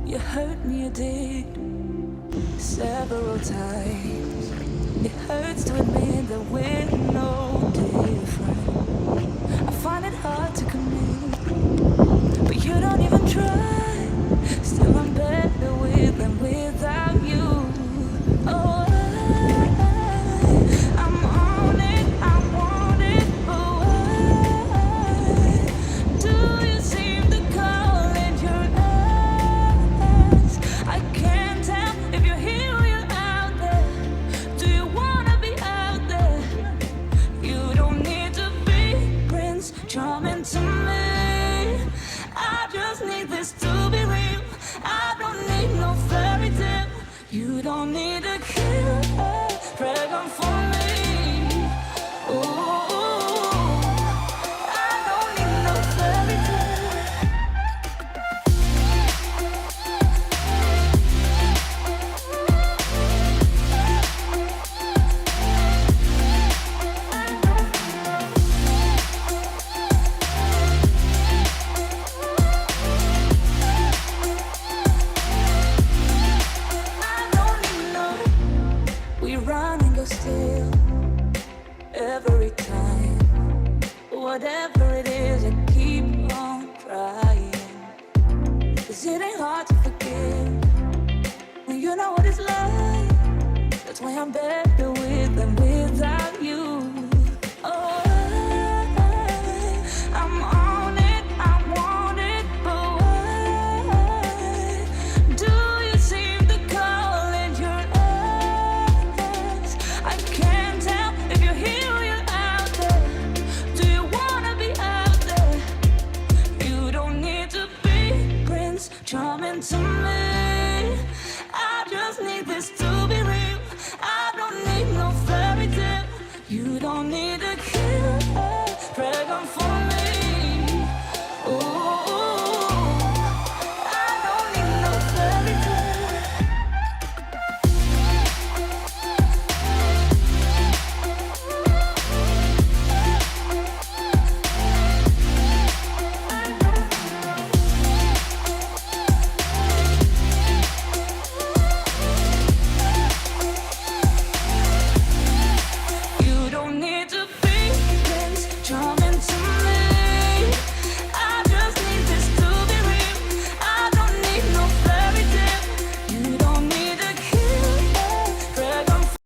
You hurt me, you did, several times. It hurts to admit that we're no different. I find it hard to commit, but you don't even try. Still I'm better with than without you. Oh, I'm on it, I want it, but why do you seem to call it your eyes? I can't tell if you're here or you're out there. Do you wanna be out there? You don't need to be Prince Charming to me. I just need this to be real. I don't need no fairy tale. You don't need a killer dragon for me. Ooh, I don't need no fairy tale. Run and go still every time. Whatever it is, I keep on trying. 'Cause it ain't hard to forgive when you know what it's like. That's why I'm better.